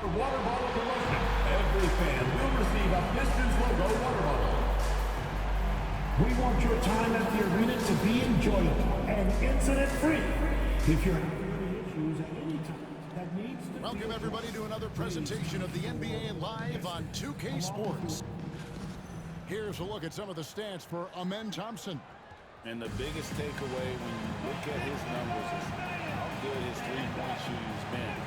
The water bottle promotion. Every fan will receive a Pistons logo water bottle. We want your time at the arena to be enjoyable and incident-free. If you're having any issues at any time that needs to Welcome everybody to another presentation of the NBA Live on 2K Sports. Here's a look at some of the stats for Amen Thompson. And the biggest takeaway when you look at his numbers is how good his three-point shooting has been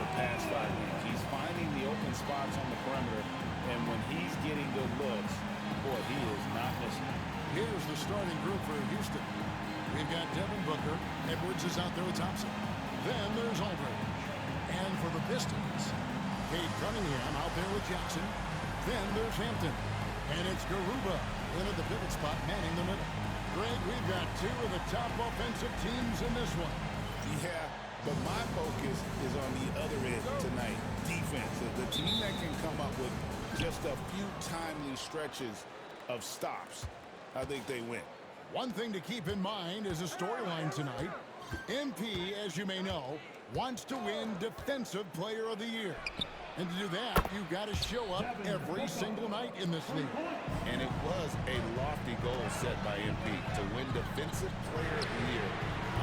the past 5 games. He's finding the open spots on the perimeter, and when he's getting good looks, boy, he is not missing. Here's the starting group for Houston. We've got Devin Booker. Edwards is out there with Thompson. Then there's Aldridge. And for the Pistons, Cade Cunningham out there with Jackson. Then there's Hampton. And it's Garuba in at the pivot spot, manning the middle. Greg, we've got two of the top offensive teams in this one. Yeah, but my focus is on the other end tonight, defense. The team that can come up with just a few timely stretches of stops, I think they win. One thing to keep in mind is a storyline tonight. MP, as you may know, wants to win Defensive Player of the Year. And to do that, you've got to show up every single night in this league. And it was a lofty goal set by MP to win Defensive Player of the Year.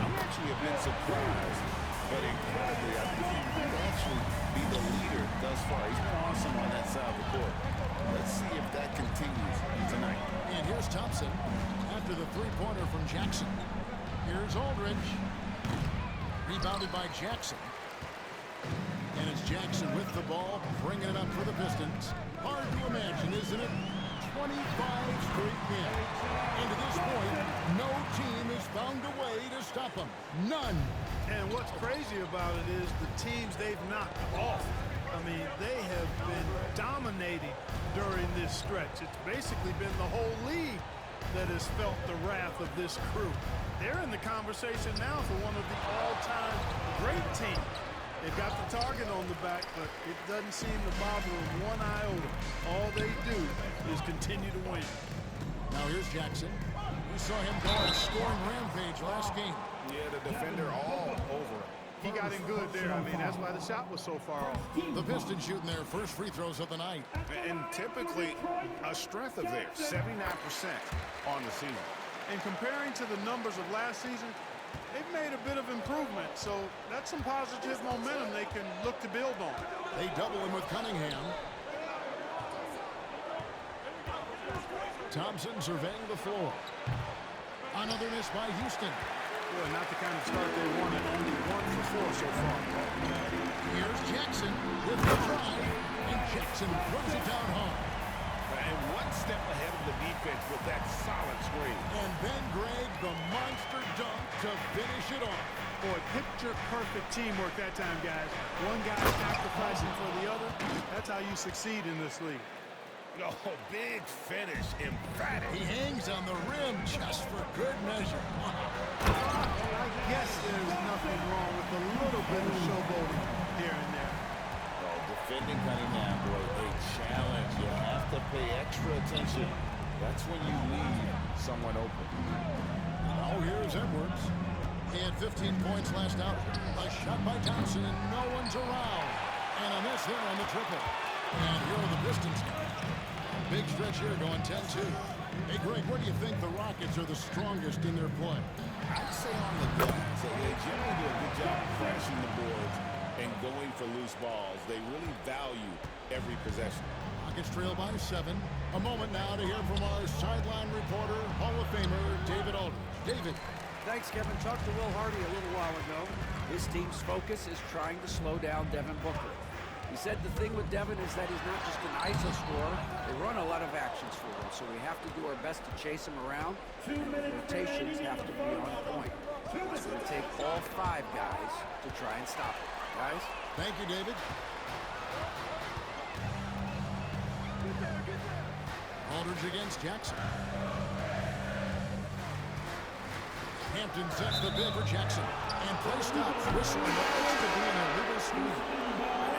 I'm actually a bit surprised, but incredibly, I think he might actually be the leader thus far. He's been awesome on that side of the court. Let's see if that continues tonight. And here's Thompson after the three-pointer from Jackson. Here's Aldridge. Rebounded by Jackson. And it's Jackson with the ball, bringing it up for the Pistons. Hard to imagine, isn't it? 25 straight wins. And to this point, no team has found a way to stop them. None. And what's crazy about it is the teams they've knocked off. I mean, they have been dominating during this stretch. It's basically been the whole league that has felt the wrath of this crew. They're in the conversation now for one of the all-time great teams. They've got the target on the back, but it doesn't seem to bother them one iota. All they do is continue to win. Now here's Jackson. We saw him go on a scoring rampage last game. Yeah, the defender all over him. He got in good there. I mean, that's why the shot was so far off. The Pistons shooting their first free throws of the night. And typically, a strength of theirs, 79% on the season. And comparing to the numbers of last season, they've made a bit of improvement, so that's some positive momentum they can look to build on. They double him with Cunningham. Thompson surveying the floor. Another miss by Houston. Boy, not the kind of start they wanted. Only 1 for 4 so far. Here's Jackson with the drive, and Jackson throws it down hard. And one step ahead of the defense with that solid screen. And then Greg, the monster dunk to finish it off. Boy, picture-perfect teamwork that time, guys. One guy sacrificing for the other. That's how you succeed in this league. Oh, big finish, emphatic. He hangs on the rim just for good measure. I guess there's nothing wrong with a little bit of showboating here and there. Oh, defending Cunningham, boy, a challenge. You have to pay extra attention. That's when you leave someone open. Oh, here's Edwards. He had 15 points last out. A shot by Thompson, and no one's around. And a miss there on the triple. And here are the Pistons. Big stretch here going 10-2. Hey, Greg, where do you think the Rockets are the strongest in their play? I'd say on the glass. They generally do a good job of crashing the boards and going for loose balls. They really value every possession. Rockets trail by 7. A moment now to hear from our sideline reporter, Hall of Famer David Aldridge. David. Thanks, Kevin. Talked to Will Hardy a little while ago. His team's focus is trying to slow down Devin Booker. He said the thing with Devin is that he's not just an ISO scorer. They run a lot of actions for him, so we have to do our best to chase him around. Rotations have to be on point. It's going to take all 5 guys to try and stop him. Guys? Thank you, David. Aldridge against Jackson. Hampton sets the bid for Jackson. And play stops. Whistling what looks to be an illegal screen.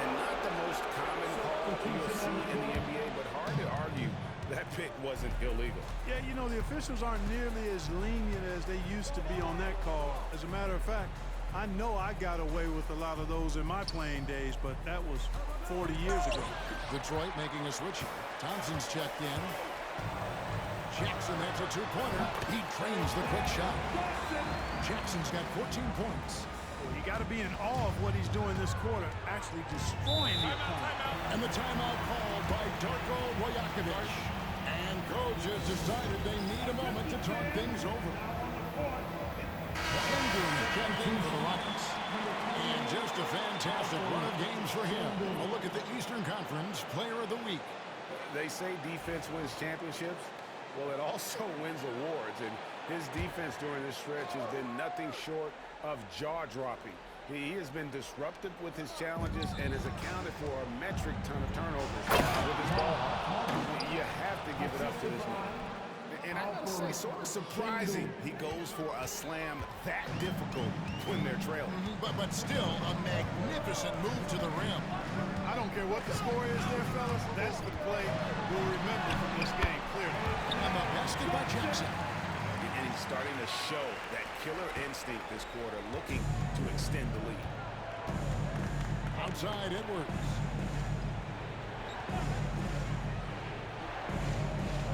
And not the most common call you'll see in the NBA, but hard to argue that pick wasn't illegal. Yeah, you know, the officials aren't nearly as lenient as they used to be on that call. As a matter of fact, I know I got away with a lot of those in my playing days, but that was 40 years ago. Detroit making a switch. Thompson's checked in. Jackson, that's a two-pointer. He trains the quick shot. Jackson's got 14 points. Well, you got to be in awe of what he's doing this quarter, actually destroying the opponent. And the timeout called by Darko Rajakovic. And coaches decided they need a moment to talk things over. Sengun checked in for the Rockets. And just a fantastic run of games for him. A look at the Eastern Conference Player of the Week. They say defense wins championships. Well, it also wins awards, and his defense during this stretch has been nothing short of jaw-dropping. He has been disruptive with his challenges and has accounted for a metric ton of turnovers with his ball. You have to give it up to this man. And I would say sort of surprising he goes for a slam that difficult when they're trailing. But still, a magnificent move to the rim. I don't care what the score is there, fellas. That's the play we'll remember from this game, clearly. And the basket by Jackson. And he's starting to show that killer instinct this quarter, looking to extend the lead. Outside Edwards.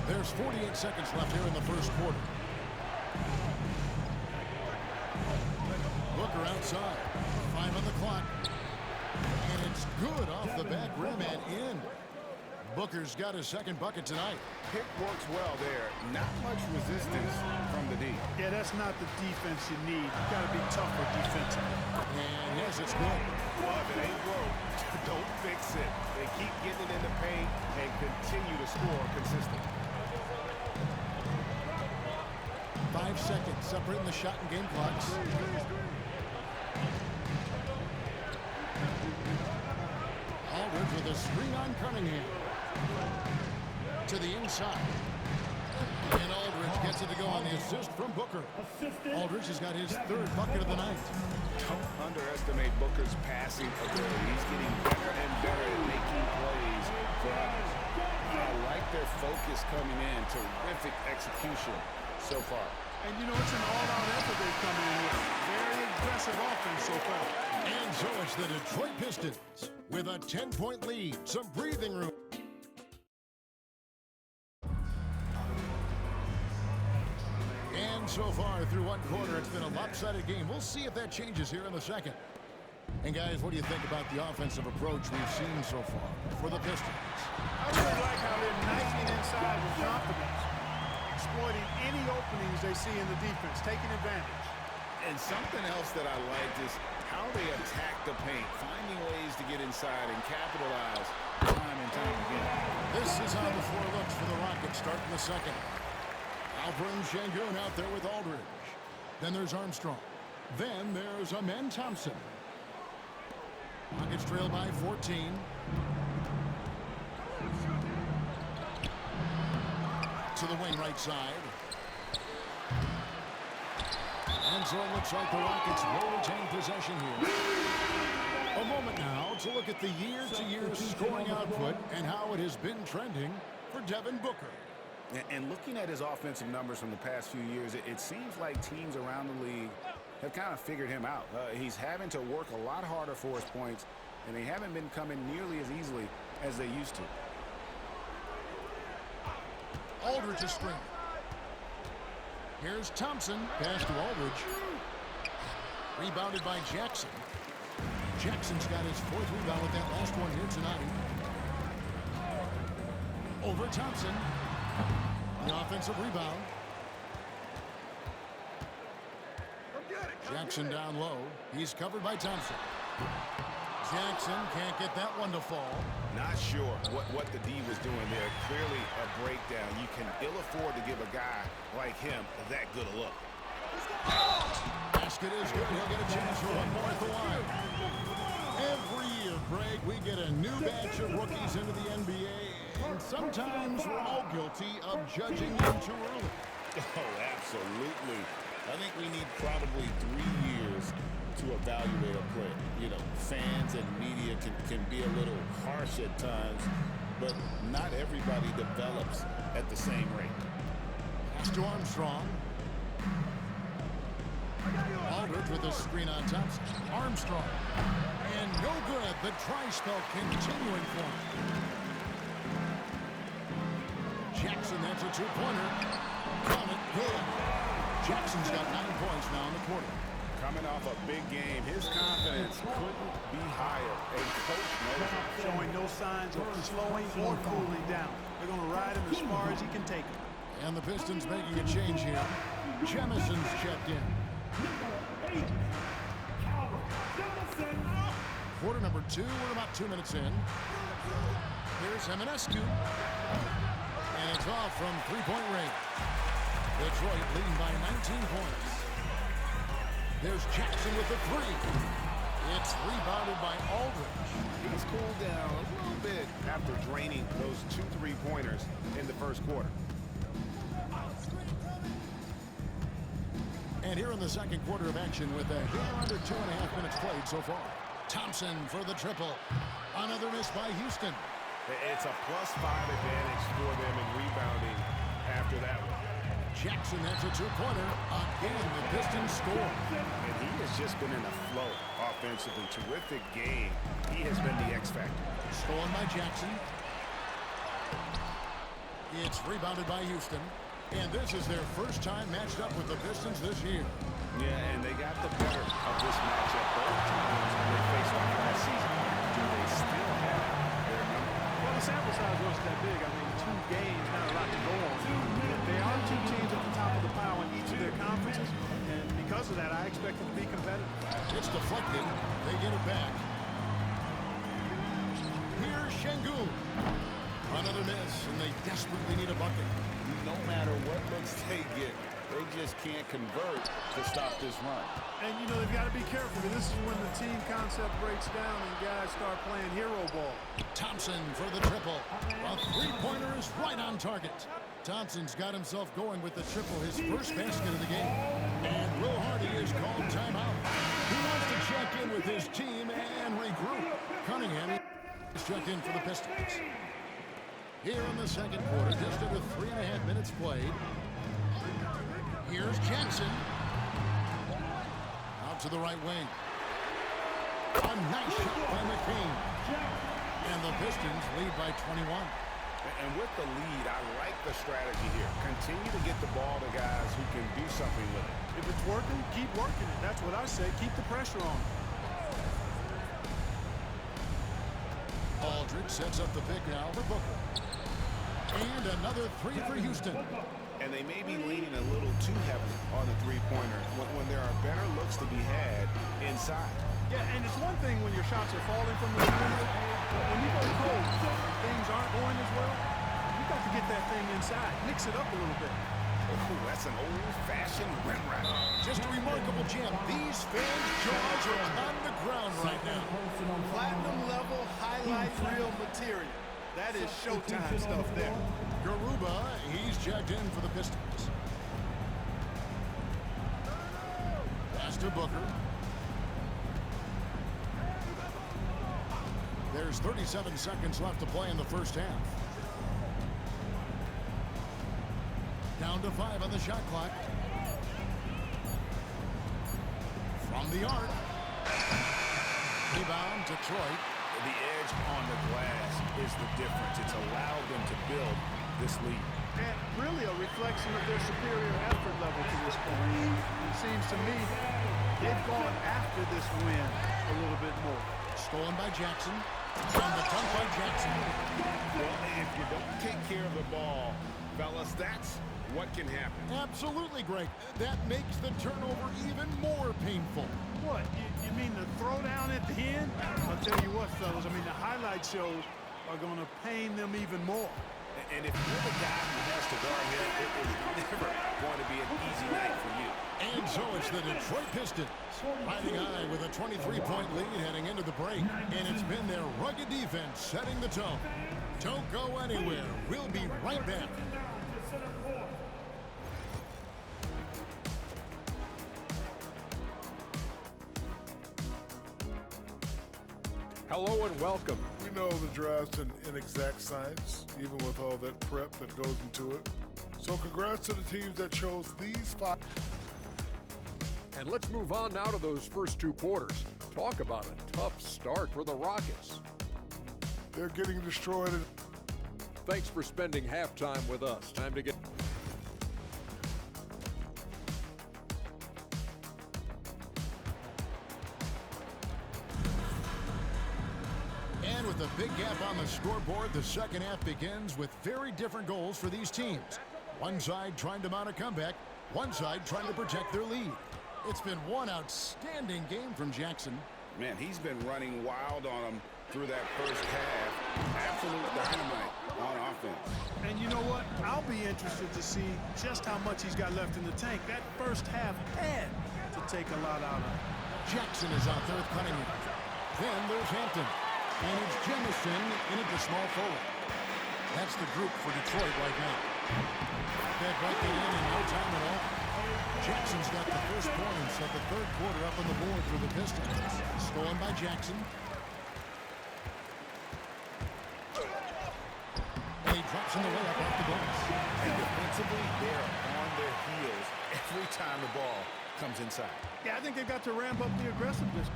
There's 48 seconds left here in the first quarter. Booker outside. 5 on the clock. And it's good off the back rim and in. Booker's got his second bucket tonight. Pick works well there. Not much resistance from the D. Yeah, that's not the defense you need. You got to be tougher defensively. And yes, it's good. Well, if it ain't broke, don't fix it. They keep getting it in the paint and continue to score consistently. 5 seconds separating the shot and game clocks. Aldridge with a screen on Cunningham. To the inside. And Aldridge gets it to go on the assist from Booker. Aldridge has got his third bucket of the night. Don't underestimate Booker's passing ability. He's getting better and better at making plays for others. I like their focus coming in. Terrific execution so far. And, you know, it's an all-out effort they've come in with. Very aggressive offense so far. And so it's the Detroit Pistons with a 10-point lead. Some breathing room. And so far through one quarter, it's been a lopsided game. We'll see if that changes here in the second. And guys, what do you think about the offensive approach we've seen so far for the Pistons? I really like how they're knifing inside with confidence, exploiting any openings they see in the defense, taking advantage. And something else that I liked is how they attack the paint, finding ways to get inside and capitalize time and time again. This is how the floor looks for the Rockets starting the second. Alperen Sengun out there with Aldridge. Then there's Armstrong. Then there's Amen Thompson. Rockets trail by 14. To the wing right side. And so it looks like the Rockets will retain possession here. A moment now to look at the year-to-year scoring output and how it has been trending for Devin Booker. And looking at his offensive numbers from the past few years, it seems like teams around the league have kind of figured him out. He's having to work a lot harder for his points, and they haven't been coming nearly as easily as they used to. Aldridge is string. Here's Thompson. Pass to Aldridge. Rebounded by Jackson. Jackson's got his fourth rebound with that last one here tonight. Over Thompson. The offensive rebound. Jackson down low. He's covered by Thompson. Jackson can't get that one to fall. Not sure what the D was doing there. Clearly a breakdown. You can ill afford to give a guy like him that good a look. Basket is good. He'll get a chance for one more at the line. Every year, Greg, we get a new batch of rookies into the NBA, and sometimes we're all guilty of judging them too early. Oh, absolutely. I think we need probably 3 years to evaluate a player. You know, fans and media can be a little harsh at times, but not everybody develops at the same rate. Pass to Armstrong. Aldridge with a screen on Thompson. Armstrong. And no good. The try spell continuing for him. Jackson, that's a two-pointer. Count it, good. Jackson's got 9 points now in the quarter. Coming off a big game, his confidence couldn't be higher. A coach knows it. Showing no signs of slowing or cooling down. They're going to ride him as far as he can take him. And the Pistons making a change here. Jemison's checked in. Quarter number 2, we're about 2 minutes in. Here's Eminescu. And it's off from three-point range. Detroit leading by 19 points. There's Jackson with the three. It's rebounded by Aldridge. He's cooled down a little bit after draining those 2 3-pointers in the first quarter. And here in the second quarter of action with a hair under 2.5 minutes played so far. Thompson for the triple. Another miss by Houston. It's a +5 advantage for them in rebounding after that one. Jackson, that's a two-pointer. Again, the Pistons score. And he has just been in a flow offensively. Terrific game. He has been the X factor. Stolen by Jackson. It's rebounded by Houston. And this is their first time matched up with the Pistons this year. Yeah, and they got the better of this matchup both times they faced off last season. Do they still have their number? Well, the sample size wasn't that big. I mean, 2 games, not a lot to go on. They are 2 teams at the top of the pile in each of their conferences. And because of that, I expect them to be competitive. It's deflected. They get it back. Here's Şengün. Another miss, and they desperately need a bucket. No matter what looks they get, they just can't convert to stop this run. And, you know, they've got to be careful because this is when the team concept breaks down and guys start playing hero ball. Thompson for the triple. A three-pointer is right on target. Thompson's got himself going with the triple, his first basket of the game. And Will Hardy is called timeout. He wants to check in with his team and regroup. Cunningham is checked in for the Pistons. Here in the second quarter, just under 3.5 minutes played. Here's Jackson. Out to the right wing. A nice shot by McCain. And the Pistons lead by 21. And with the lead, I like the strategy here. Continue to get the ball to guys who can do something with it. If it's working, keep working it. That's what I say. Keep the pressure on. Aldridge sets up the pick now for Booker. And another three for Houston. And they may be leaning a little too heavily on the three-pointer when there are better looks to be had inside. Yeah, and it's one thing when your shots are falling from the perimeter, but when you go cold and things aren't going as well, you got to get that thing inside, mix it up a little bit. Oh, that's an old-fashioned rim wrap. Just a remarkable jam. These fans' jaws are on the ground right now. Platinum level highlight reel material. That is Showtime stuff there. Garuba, he's checked in for the Pistons. Pass to Booker. There's 37 seconds left to play in the first half. Down to 5 on the shot clock. From the arc. Rebound, Detroit. The edge on the glass is the difference. It's allowed them to build this lead. And really a reflection of their superior effort level to this point. It seems to me they've gone after this win a little bit more. Stolen by Jackson. From the dunk by Jackson. Well, if you don't take care of the ball, fellas, that's what can happen. Absolutely, Greg. That makes the turnover even more painful. What? You mean the throwdown at the end? I'll tell you what, fellas. I mean, the highlight shows are going to pain them even more. And if you're the guy who has to guard him, it is never going to be an easy night for you. And so it's the Detroit Pistons riding high with a 23-point lead heading into the break. And it's been their rugged defense setting the tone. Don't go anywhere. We'll be right back. Hello and welcome. We know the draft's an inexact science, even with all that prep that goes into it. So congrats to the teams that chose these 5. And let's move on now to those first two quarters. Talk about a tough start for the Rockets. They're getting destroyed. Thanks for spending halftime with us. Time to get... And with a big gap on the scoreboard, the second half begins with very different goals for these teams. One side trying to mount a comeback, one side trying to protect their lead. It's been one outstanding game from Jackson. Man, he's been running wild on them through that first half. Absolute dynamite on offense. And you know what? I'll be interested to see just how much he's got left in the tank. That first half had to take a lot out of him. Jackson is out there with Cunningham. Then there's Hampton. And it's Jemison in at the small forward. That's the group for Detroit right now. That right there in no time at all. Jackson's got the first points of the third quarter up on the board for the Pistons. Stolen by Jackson. And he drops in the layup off the glass. And defensively, they're on their heels every time the ball comes inside. Yeah, I think they've got to ramp up the aggressiveness.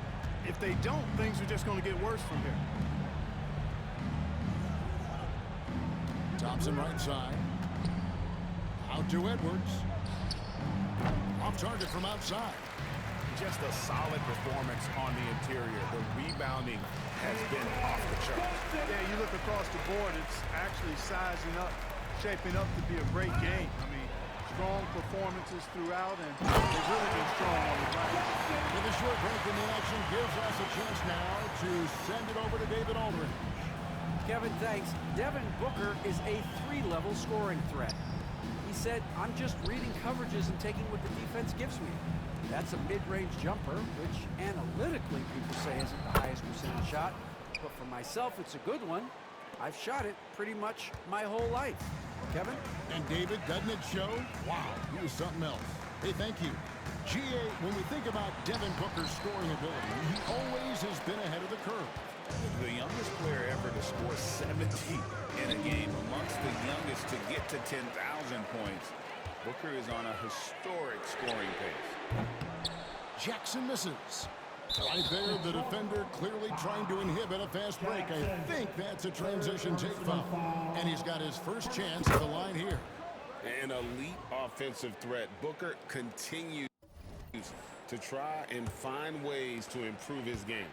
If they don't, things are just going to get worse from here. Thompson right side. Out to Edwards. Off target from outside. Just a solid performance on the interior. The rebounding has been off the charts. Yeah, you look across the board, it's actually sizing up, shaping up to be a great game. I mean, strong performances throughout, and they've really been strong on the ground. With a short break in the action gives us a chance now to send it over to David Aldridge. Kevin, thanks. Devin Booker is a 3-level scoring threat. He said, I'm just reading coverages and taking what the defense gives me. That's a mid-range jumper, which analytically people say isn't the highest percentage shot. But for myself, it's a good one. I've shot it pretty much my whole life. Kevin? And David, doesn't it show? Wow, he was something else. Hey, thank you. GA, when we think about Devin Booker's scoring ability, he always has been ahead of the curve. The youngest player ever to score 70 in a game, amongst the youngest to get to 10,000 points. Booker is on a historic scoring pace. Jackson misses. Right there, the defender clearly trying to inhibit a fast break. I think that's a transition take foul. And he's got his first chance at the line here. An elite offensive threat. Booker continues to try and find ways to improve his game.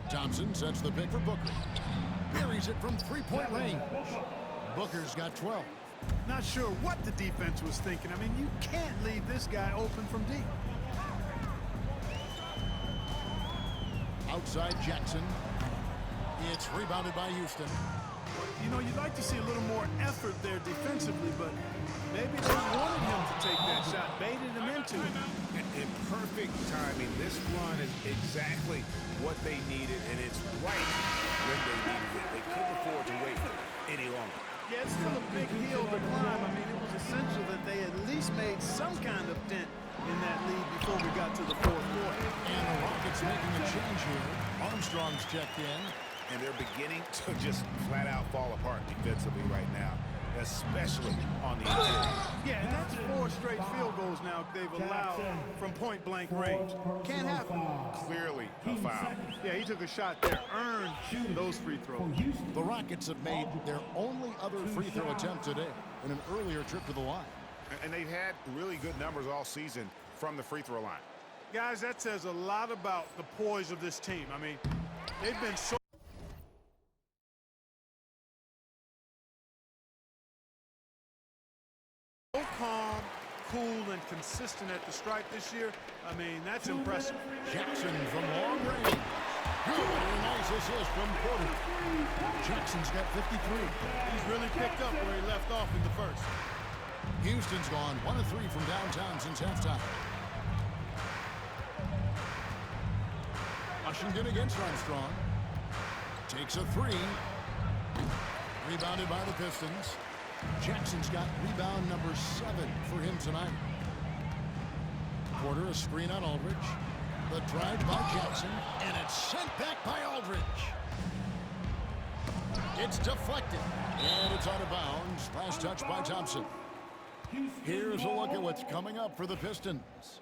Thompson sets the pick for Booker. Buries it from three-point range. Booker's got 12. Not sure what the defense was thinking. I mean, you can't leave this guy open from deep. Outside Jackson. It's rebounded by Houston. You know, you'd like to see a little more effort there defensively, but maybe they wanted him to take that shot, baited him into it. In perfect timing, this run is exactly what they needed, and it's right when they needed it. They couldn't afford to wait any longer. Yeah, it's still a big hill to climb. I mean, it was essential that they at least made some kind of dent in that lead before we got to the fourth quarter. And the Rockets making a change here. Armstrong's checked in. And they're beginning to just flat out fall apart defensively right now, especially on the interior. Yeah, and that's 4 straight field goals now they've allowed from point-blank range. Can't happen. Clearly a foul. Yeah, he took a shot there, earned those free throws. The Rockets have made their only other free throw attempt today in an earlier trip to the line. And they've had really good numbers all season from the free throw line. Guys, that says a lot about the poise of this team. I mean, they've been so calm, cool, and consistent at the stripe this year. I mean, that's impressive. Jackson from long range. Good, and a nice assist from Porter. Jackson's got 53. He's really picked up where he left off in the first. Houston's gone 1 of 3 from downtown since halftime. Washington against Armstrong. Takes a 3. Rebounded by the Pistons. Jackson's got rebound number 7 for him tonight. Porter, a screen on Aldridge. The drive by Jackson, and it's sent back by Aldridge. It's deflected. And it's out of bounds. Last touch by Thompson. Here's a look at what's coming up for the Pistons.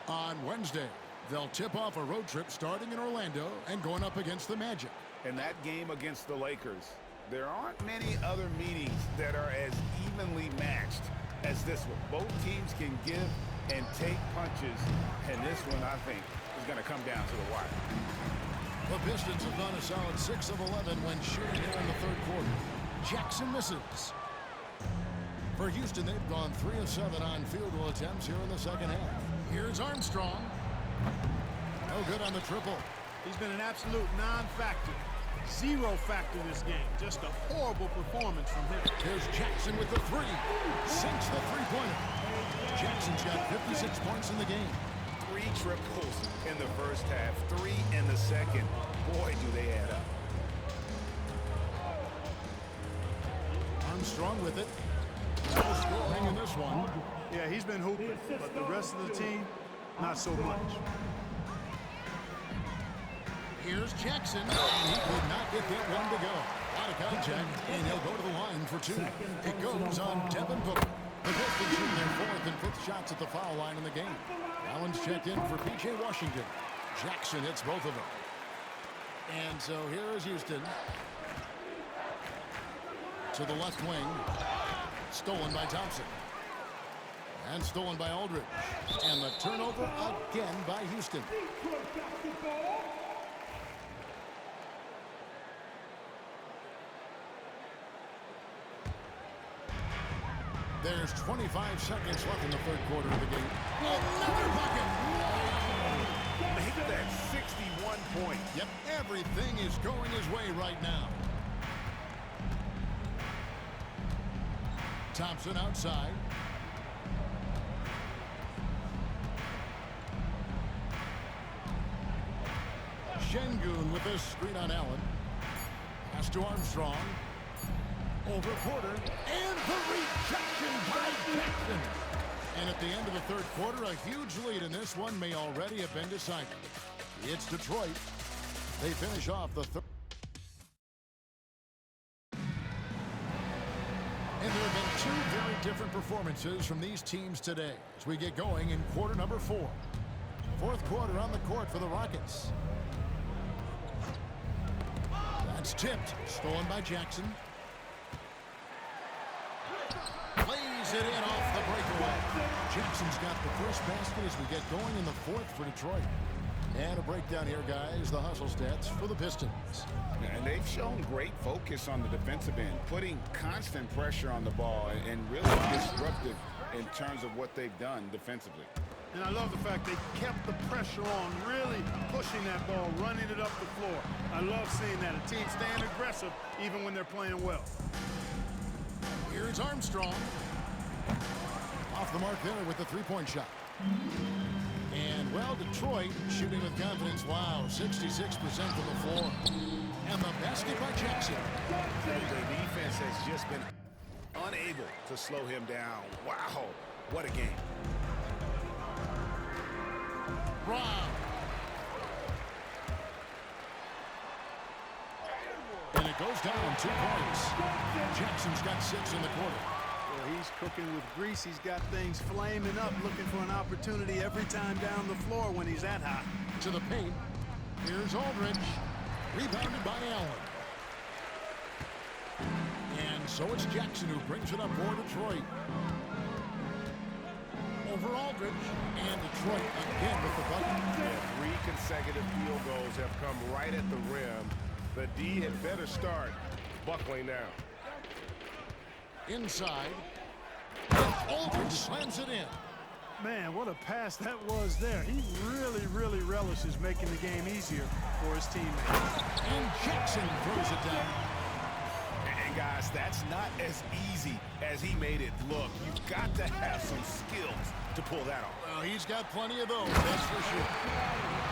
On Wednesday, they'll tip off a road trip starting in Orlando and going up against the Magic. In that game against the Lakers, there aren't many other meetings that are as evenly matched as this one. Both teams can give and take punches, and this one, I think, is going to come down to the wire. The Pistons have gone a solid 6 of 11 when shooting here in the third quarter. Jackson misses. For Houston, they've gone 3 of 7 on field goal attempts here in the second half. Here's Armstrong. No good on the triple. He's been an absolute non-factor. Zero factor in this game. Just a horrible performance from him. Here's Jackson with the three. Sinks the three-pointer. Jackson's got 56 points in the game. 3 triples in the first half, 3 in the second. Boy, do they add up. Armstrong with it. No scoring in this one. Yeah, he's been hooping, but the rest of the team, not so much. Here's Jackson, and he could not get that one to go. Out of contact, and he'll go to the line for 2. It goes on Devin Booker. The Pistons shooting their 4th and 5th shots at the foul line in the game. Allen's checked in for P.J. Washington. Jackson hits both of them. And so here is Houston. To the left wing. Stolen by Thompson. And stolen by Aldridge. And the turnover again by Houston. There's 25 seconds left in the third quarter of the game. Another bucket! Make that 61 point. Yep, everything is going his way right now. Thompson outside. Şengün with this screen on Allen. Pass to Armstrong. Over Porter. And the rejection by Jackson. And at the end of the third quarter, a huge lead in this one may already have been decided. It's Detroit. They finish off the third. And there have been 2 very different performances from these teams today as we get going in quarter number 4. Fourth quarter on the court for the Rockets. That's tipped. Stolen by Jackson. Lays it in off the breakaway. Jackson's got the first basket as we get going in the 4th for Detroit. And a breakdown here, guys. The hustle stats for the Pistons. And they've shown great focus on the defensive end, putting constant pressure on the ball and really disruptive in terms of what they've done defensively. And I love the fact they kept the pressure on, really pushing that ball, running it up the floor. I love seeing that. A team staying aggressive even when they're playing well. Here's Armstrong. Off the mark there with the three-point shot. And, well, Detroit shooting with confidence. Wow, 66% from the floor. And the basket by Jackson. The defense has just been unable to slow him down. Wow, what a game. Brown. And it goes down 2 points. Jackson's got 6 in the quarter. Well, he's cooking with grease. He's got things flaming up, looking for an opportunity every time down the floor when he's that hot. To the paint. Here's Aldridge. Rebounded by Allen. And so it's Jackson who brings it up for Detroit. Over Aldridge. And Detroit again with the bucket. Yeah, 3 consecutive field goals have come right at the rim. The D had better start buckling now. Inside. And Aldridge slams it in. Man, what a pass that was there. He really relishes making the game easier for his teammates. And Jackson throws it down. And guys, that's not as easy as he made it look. You've got to have some skills to pull that off. Well, he's got plenty of those, that's for sure.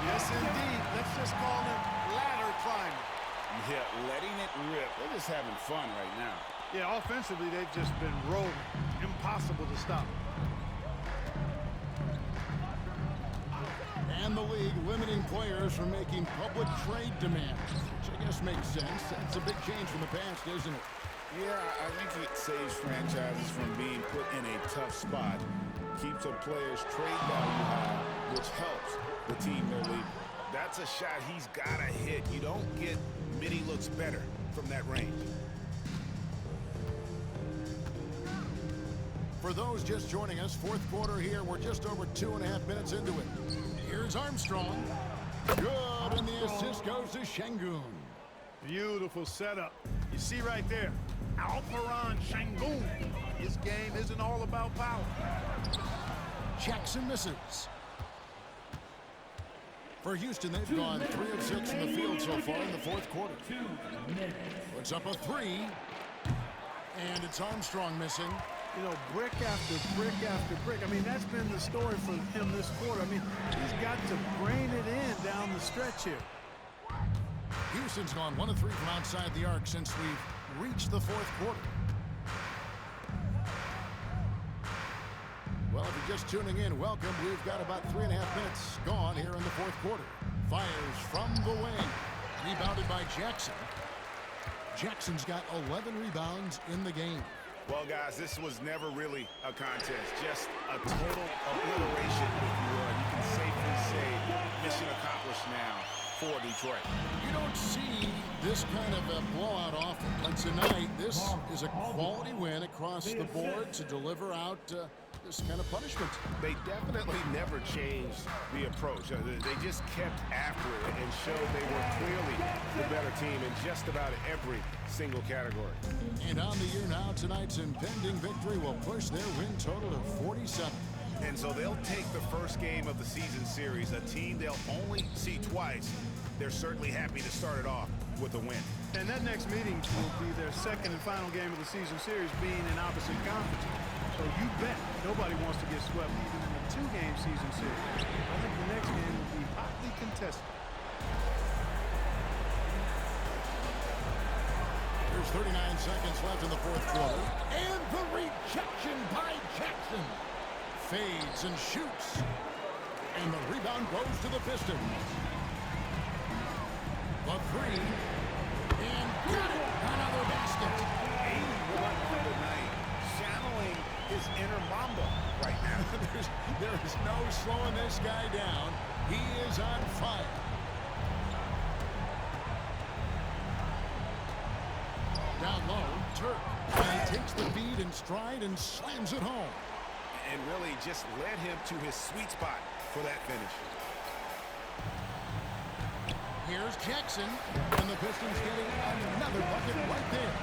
Yes, indeed. Let's just call him ladder climbing. Yeah, letting it rip. They're just having fun right now. Yeah, offensively, they've just been rolling. Impossible to stop. And in the league limiting players from making public trade demands, which I guess makes sense. That's a big change from the past, isn't it? Yeah, I think it saves franchises from being put in a tough spot, keeps a player's trade value high, which helps the team they're leaving. That's a shot he's got to hit. You don't get many looks better from that range. For those just joining us, fourth quarter here. We're just over 2.5 minutes into it. Here's Armstrong. Good, and the assist goes to Şengün. Beautiful setup. You see right there, Alperen Şengün. His game isn't all about power. Jackson misses. For Houston, they've gone 3 of 6 in the field so far in the fourth quarter. Puts up a 3, and it's Armstrong missing. You know, brick after brick after brick. I mean, that's been the story for him this quarter. I mean, he's got to brain it in down the stretch here. Houston's gone 1 of 3 from outside the arc since we've reached the fourth quarter. Well, if you're just tuning in, welcome. We've got about 3.5 minutes gone here in the fourth quarter. Fires from the wing. Rebounded by Jackson. Jackson's got 11 rebounds in the game. Well, guys, this was never really a contest, just a total obliteration, if you will. You can safely say mission accomplished now for Detroit. You don't see this kind of a blowout often, but tonight this is a quality win across the board to deliver out this kind of punishment. They definitely never changed the approach. They just kept after it and showed they were clearly the better team in just about every single category. And on the year now, tonight's impending victory will push their win total to 47. And so they'll take the first game of the season series, a team they'll only see twice. They're certainly happy to start it off with a win. And that next meeting will be their second and final game of the season series, being in opposite conferences. So you bet nobody wants to get swept even in a 2-game season series. I think the next game will be hotly contested. There's 39 seconds left in the fourth quarter. And the rejection by Jackson. Fades and shoots. And the rebound goes to the Pistons. The 3. And got it. Another basket. 81 for the night. Channeling his inner Mamba right now. there is no slowing this guy down. He is on fire. Down low, Turk. And he takes the feed in stride and slams it home. And really just led him to his sweet spot for that finish. Here's Jackson, and the Pistons getting another bucket right there.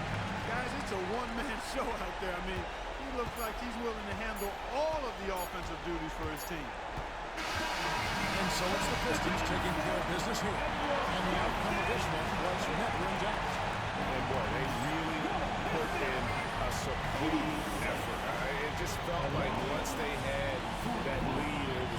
Guys, it's a one-man show out there. I mean, he looks like he's willing to handle all of the offensive duties for his team. And so it's the Pistons taking care of business here. And the outcome of this one was never in doubt. And boy, they really put in a superb effort. It just felt like once they had that lead, it